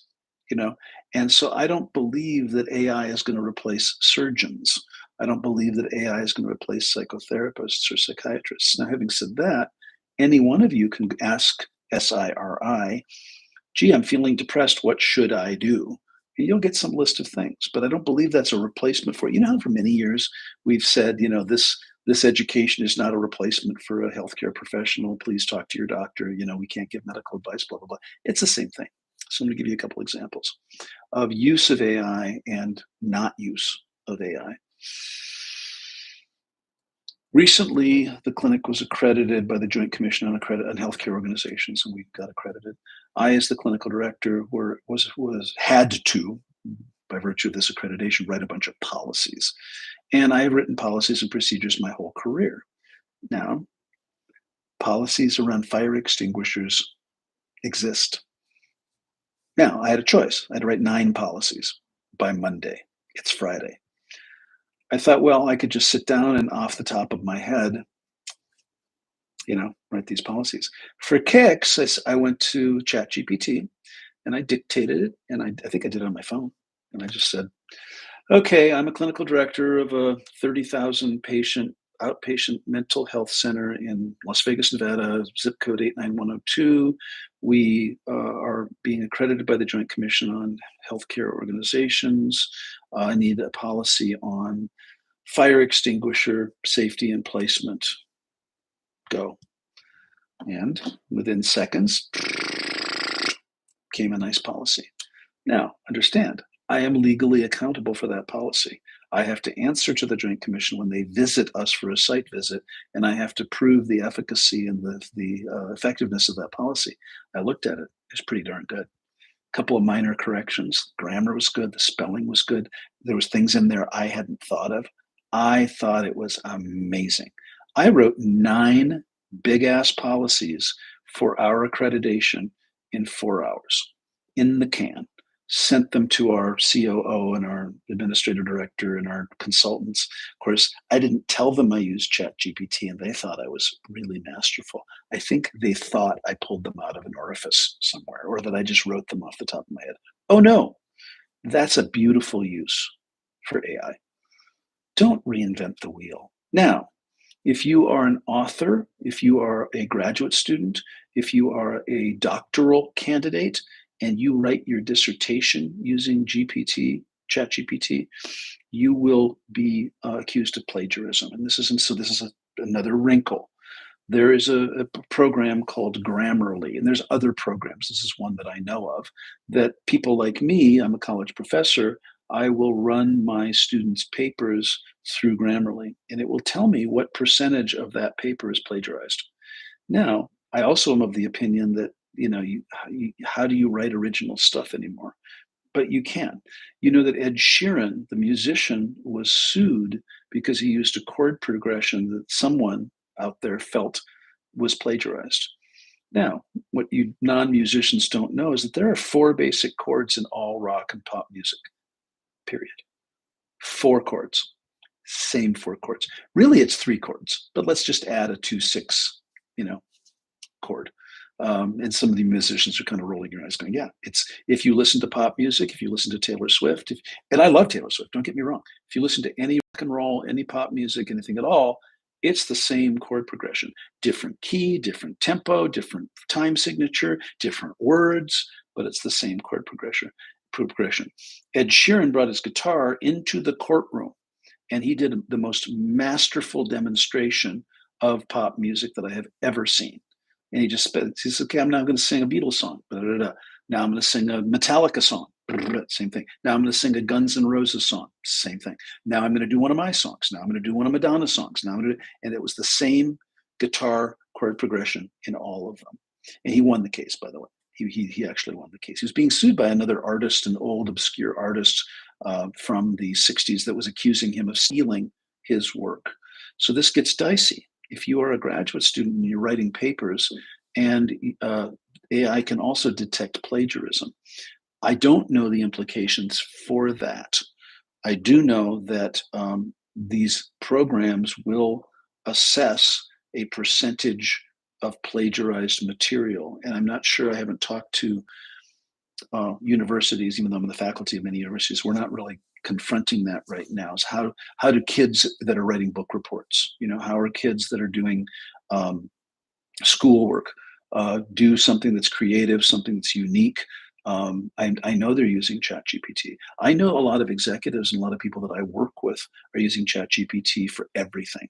And so I don't believe that AI is going to replace surgeons. I don't believe that AI is going to replace psychotherapists or psychiatrists. Now, having said that, any one of you can ask SIRI, gee, I'm feeling depressed. What should I do? and you'll get some list of things. But I don't believe that's a replacement for it. You know how for many years we've said, this education is not a replacement for a healthcare professional. Please talk to your doctor. We can't give medical advice, blah, blah, blah. It's the same thing. So I'm going to give you a couple examples of use of AI and not use of AI. Recently, the clinic was accredited by the Joint Commission on Healthcare Organizations, and we got accredited. I, as the clinical director, had to, by virtue of this accreditation, write a bunch of policies. And I have written policies and procedures my whole career. Now, policies around fire extinguishers exist. Now, I had a choice. I had to write 9 policies by Monday. It's Friday. I thought, well, I could just sit down and off the top of my head, write these policies. For kicks, I went to ChatGPT and I dictated it, and I think I did it on my phone. And I just said, okay, I'm a clinical director of a 30,000 patient outpatient mental health center in Las Vegas, Nevada, zip code 89102. We are being accredited by the Joint Commission on Healthcare Organizations. I need a policy on fire extinguisher safety and placement. Go. And within seconds, came a nice policy. Now, understand, I am legally accountable for that policy. I have to answer to the Joint Commission when they visit us for a site visit, and I have to prove the efficacy and the effectiveness of that policy. I looked at it. It's pretty darn good. A couple of minor corrections. Grammar was good. The spelling was good. There was things in there I hadn't thought of. I thought it was amazing. I wrote 9 big-ass policies for our accreditation in 4 hours in the can. Sent them to our COO and our administrative director and our consultants. Of course, I didn't tell them I used ChatGPT, and they thought I was really masterful. I think they thought I pulled them out of an orifice somewhere, or that I just wrote them off the top of my head. Oh no, that's a beautiful use for AI. Don't reinvent the wheel. Now, if you are an author, if you are a graduate student, if you are a doctoral candidate, and you write your dissertation using ChatGPT, you will be accused of plagiarism. And this is another wrinkle. There is a program called Grammarly, and there's other programs. This is one that I know of, that people like me, I'm a college professor, I will run my students' papers through Grammarly, and it will tell me what percentage of that paper is plagiarized. Now, I also am of the opinion that how do you write original stuff anymore? But you can. You know that Ed Sheeran, the musician, was sued because he used a chord progression that someone out there felt was plagiarized. Now, what you non-musicians don't know is that there are 4 basic chords in all rock and pop music, period. 4 chords, same 4 chords. Really, it's 3 chords, but let's just add a 2/6, chord. And some of the musicians are kind of rolling your eyes going, yeah, if you listen to pop music, if you listen to Taylor Swift, and I love Taylor Swift, don't get me wrong. If you listen to any rock and roll, any pop music, anything at all, it's the same chord progression, different key, different tempo, different time signature, different words, but it's the same chord progression. Ed Sheeran brought his guitar into the courtroom, and he did the most masterful demonstration of pop music that I have ever seen. And he says, okay, I'm now going to sing a Beatles song. Now I'm going to sing a Metallica song. Same thing. Now I'm going to sing a Guns N' Roses song. Same thing. Now I'm going to do one of my songs. Now I'm going to do one of Madonna's songs. And it was the same guitar chord progression in all of them. And he won the case, by the way. He actually won the case. He was being sued by another artist, an old obscure artist from the 60s that was accusing him of stealing his work. So this gets dicey. If you are a graduate student and you're writing papers, and AI can also detect plagiarism, I don't know the implications for that. I do know that these programs will assess a percentage of plagiarized material. And I'm not sure, I haven't talked to universities, even though I'm in the faculty of many universities. We're not really confronting that right now. Is how do kids that are writing book reports, how are kids that are doing schoolwork do something that's creative, something that's unique, I know they're using ChatGPT. I know a lot of executives and a lot of people that I work with are using ChatGPT for everything.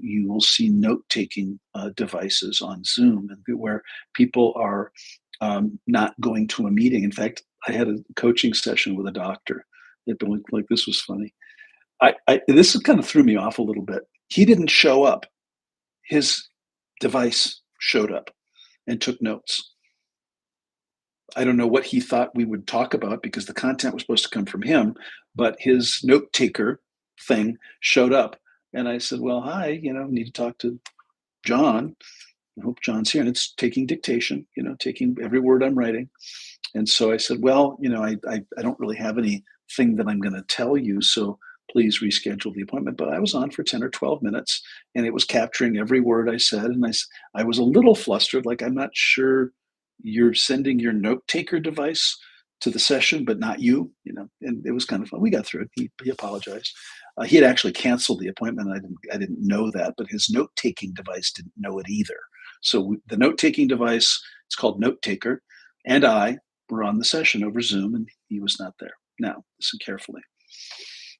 You will see note-taking devices on Zoom and where people are not going to a meeting. In fact, I had a coaching session with a doctor. It looked like this was funny. This kind of threw me off a little bit. He didn't show up. His device showed up and took notes. I don't know what he thought we would talk about because the content was supposed to come from him, but his note taker thing showed up. And I said, well, hi, need to talk to John. I hope John's here. And it's taking dictation, taking every word I'm writing. And so I said, well, I don't really have anything that I'm going to tell you. So please reschedule the appointment. But I was on for 10 or 12 minutes and it was capturing every word I said. And I was a little flustered, like, I'm not sure you're sending your note taker device to the session, but not you, and it was kind of fun. We got through it. He apologized. He had actually canceled the appointment. I didn't know that, but his note taking device didn't know it either. So the note taking device, it's called Note Taker, and I were on the session over Zoom, and he was not there. Now, listen carefully.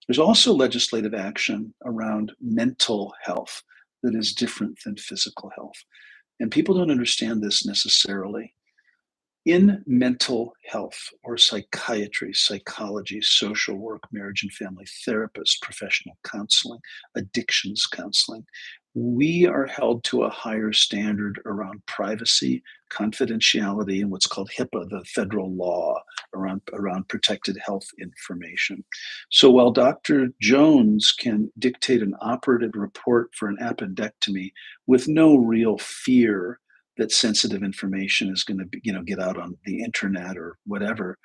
There's also legislative action around mental health that is different than physical health. And people don't understand this necessarily. In mental health or psychiatry, psychology, social work, marriage and family therapist, professional counseling, addictions counseling, we are held to a higher standard around privacy, confidentiality, and what's called HIPAA, the federal law around protected health information. So while Dr. Jones can dictate an operative report for an appendectomy with no real fear that sensitive information is going to be, get out on the internet or whatever.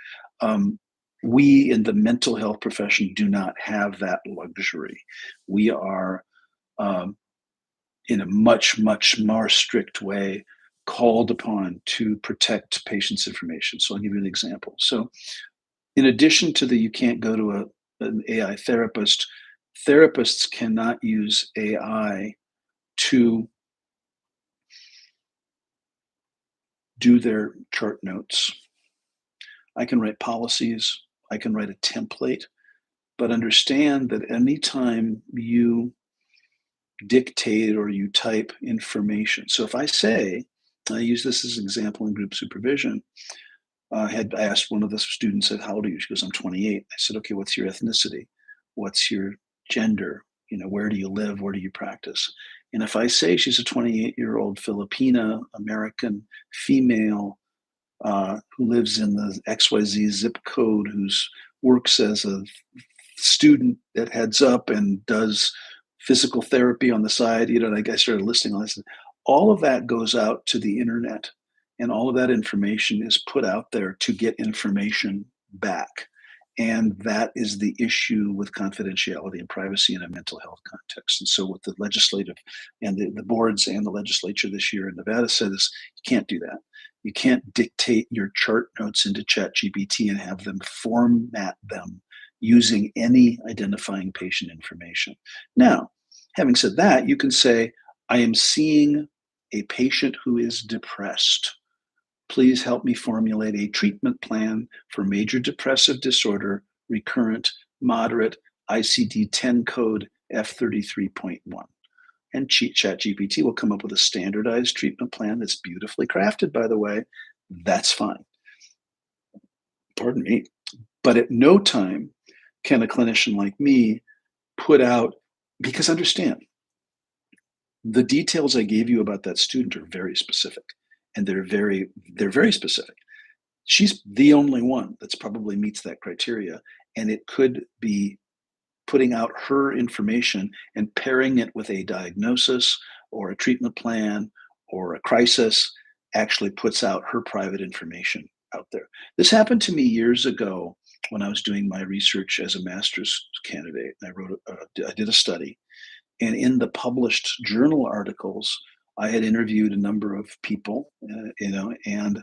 We in the mental health profession do not have that luxury. We are, in a much, much more strict way, called upon to protect patients' information. So I'll give you an example. So, in addition to the you can't go to an AI therapist, therapists cannot use AI to do their chart notes. I can write policies, I can write a template, but understand that anytime you dictate or you type information. So if I use this as an example in group supervision. I asked one of the students, said, how old are you? She goes, I'm 28. I said, okay, what's your ethnicity? What's your gender? Where do you live? Where do you practice? And if I say she's a 28-year-old Filipina American female who lives in the XYZ zip code, who's works as a student at Heads Up and does physical therapy on the side, and I started listing all this. All of that goes out to the internet, and all of that information is put out there to get information back. And that is the issue with confidentiality and privacy in a mental health context. And so, what the legislative and the boards and the legislature this year in Nevada said is you can't do that. You can't dictate your chart notes into ChatGPT and have them format them using any identifying patient information. Now, having said that, you can say, I am seeing a patient who is depressed. Please help me formulate a treatment plan for major depressive disorder, recurrent, moderate, ICD-10 code F33.1. And ChatGPT will come up with a standardized treatment plan that's beautifully crafted, by the way. That's fine. Pardon me. But at no time can a clinician like me put out, because understand, the details I gave you about that student are very specific, and they're very specific. She's the only one that's probably meets that criteria, and it could be putting out her information and pairing it with a diagnosis or a treatment plan or a crisis actually puts out her private information out there. This happened to me years ago when I was doing my research as a master's candidate. I did a study, and in the published journal articles, I had interviewed a number of people, and in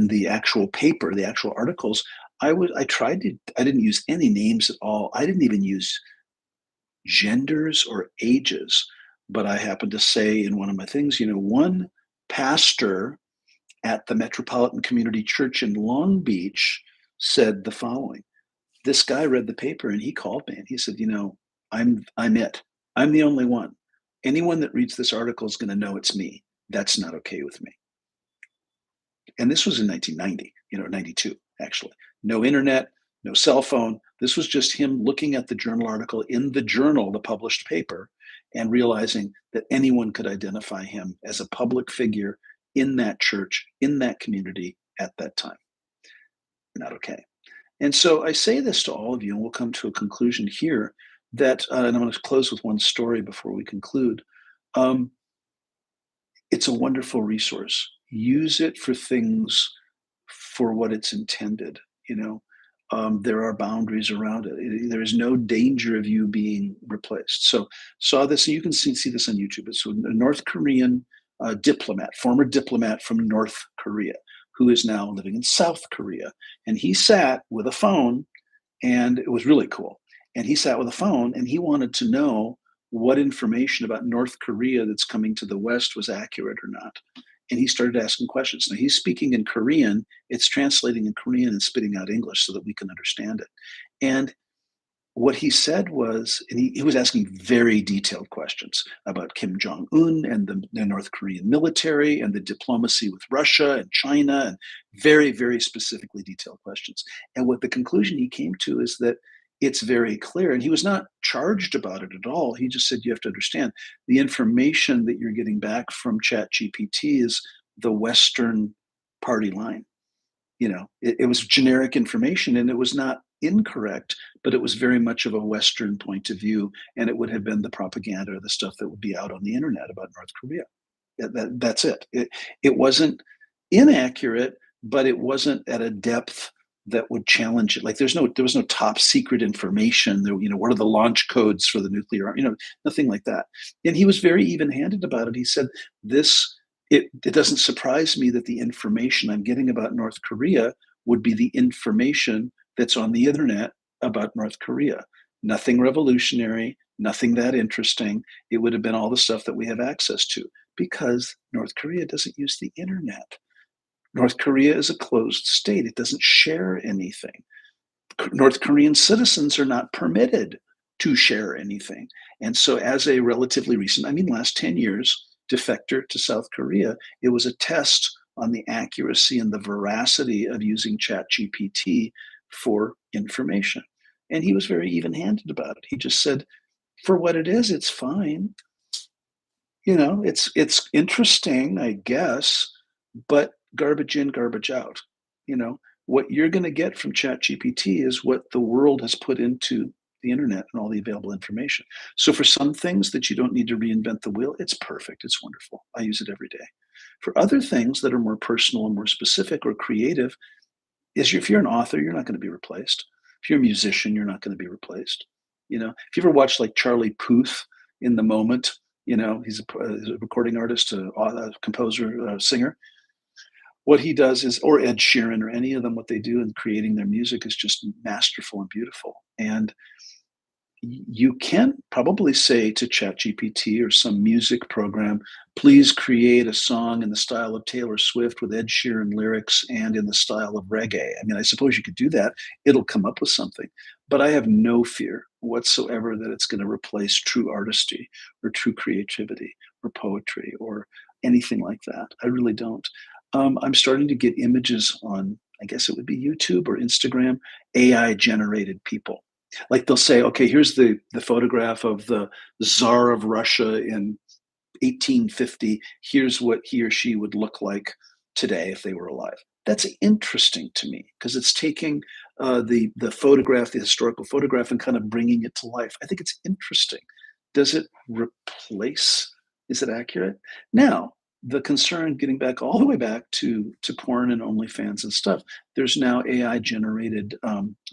the actual paper, the actual articles, I didn't use any names at all. I didn't even use genders or ages, but I happened to say in one of my things, one pastor at the Metropolitan Community Church in Long Beach said the following. This guy read the paper and he called me and he said, I'm it. I'm the only one. Anyone that reads this article is going to know it's me. That's not okay with me. And this was in 1990, 92, actually. No internet, no cell phone. This was just him looking at the journal article in the journal, the published paper, and realizing that anyone could identify him as a public figure in that church, in that community at that time. Not okay. And so I say this to all of you, and we'll come to a conclusion here that, and I'm going to close with one story before we conclude. Um, it's a wonderful resource. Use it for things for what it's intended. You know, there are boundaries around it. There is no danger of you being replaced. So saw this. You can see this on YouTube. It's a North Korean diplomat, former diplomat from North Korea, who is now living in South Korea, and he sat with a phone, and it was really cool. And he sat with a phone, and he wanted to know what information about North Korea that's coming to the West was accurate or not. And he started asking questions. Now he's speaking in Korean, it's translating in Korean and spitting out English so that we can understand it. And what he said was, and he was asking very detailed questions about Kim Jong Un and the North Korean military and the diplomacy with Russia and China, and very, very specifically detailed questions. And what the conclusion he came to is that it's very clear. And he was not charged about it at all. He just said, you have to understand the information that you're getting back from ChatGPT is the Western party line. It was generic information and it was not incorrect, but it was very much of a Western point of view. And it would have been the propaganda or the stuff that would be out on the internet about North Korea. That's it. It wasn't inaccurate, but it wasn't at a depth that would challenge it. Like there was no top secret information. What are the launch codes for the nuclear arm? Nothing like that. And he was very even handed about it. He said, it doesn't surprise me that the information I'm getting about North Korea would be the information that's on the internet about North Korea. Nothing revolutionary, nothing that interesting. It would have been all the stuff that we have access to because North Korea doesn't use the internet. North Korea is a closed state. It doesn't share anything. North Korean citizens are not permitted to share anything. And so as a relatively recent, last 10 years, defector to South Korea, it was a test on the accuracy and the veracity of using ChatGPT for information. And he was very even-handed about it. He just said, for what it is, it's fine. It's interesting, I guess, but garbage in, garbage out. What you're going to get from ChatGPT is what the world has put into the internet and all the available information. So for some things that you don't need to reinvent the wheel, it's perfect. It's wonderful. I use it every day. For other things that are more personal and more specific or creative, if you're an author, you're not going to be replaced. If you're a musician, you're not going to be replaced. If you ever watch like Charlie Puth in the moment, he's a recording artist, a composer, a singer. What he does is, or Ed Sheeran or any of them, what they do in creating their music is just masterful and beautiful. And you can probably say to ChatGPT or some music program, please create a song in the style of Taylor Swift with Ed Sheeran lyrics and in the style of reggae. I suppose you could do that. It'll come up with something. But I have no fear whatsoever that it's going to replace true artistry or true creativity or poetry or anything like that. I really don't. I'm starting to get images on, I guess it would be YouTube or Instagram, AI generated people. Like they'll say, okay, here's the photograph of the Tsar of Russia in 1850. Here's what he or she would look like today if they were alive. That's interesting to me because it's taking the photograph, the historical photograph, and kind of bringing it to life. I think it's interesting. Does it replace? Is it accurate? Now, the concern, getting back all the way back to porn and OnlyFans and stuff, there's now AI generated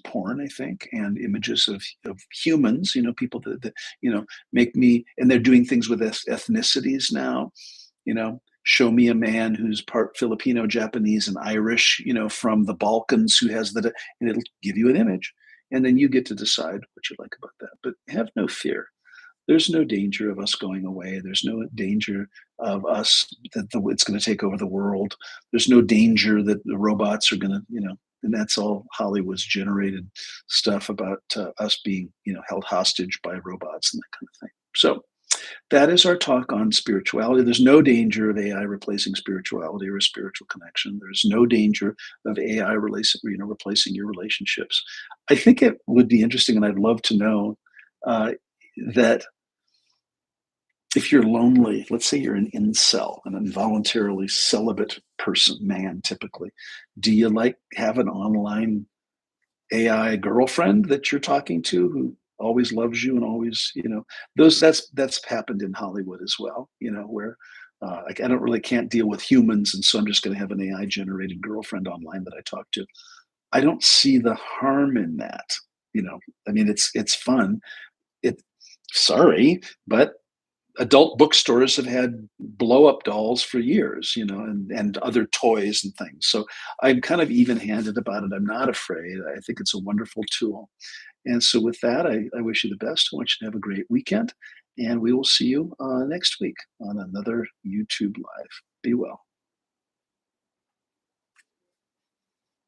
porn, I think, and images of humans, people that make me, and they're doing things with ethnicities now, show me a man who's part Filipino, Japanese, and Irish, from the Balkans who has and it'll give you an image. And then you get to decide what you like about that. But have no fear. There's no danger of us going away. There's no danger of us that it's going to take over the world. There's no danger that the robots are going to, and that's all Hollywood's generated stuff about us being, held hostage by robots and that kind of thing. So that is our talk on spirituality. There's no danger of AI replacing spirituality or a spiritual connection. There's no danger of AI replacing your relationships. I think it would be interesting, and I'd love to know uh, that if you're lonely, let's say you're an incel, an involuntarily celibate person, man, typically, do you like have an online AI girlfriend that you're talking to who always loves you and always, those that's happened in Hollywood as well, where like I don't really can't deal with humans, and so I'm just going to have an AI generated girlfriend online that I talk to. I don't see the harm in that. I mean, it's fun. It sorry, but adult bookstores have had blow up dolls for years, and other toys and things. So I'm kind of even handed about it. I'm not afraid. I think it's a wonderful tool. And so, with that, I wish you the best. I want you to have a great weekend. And we will see you next week on another YouTube Live. Be well.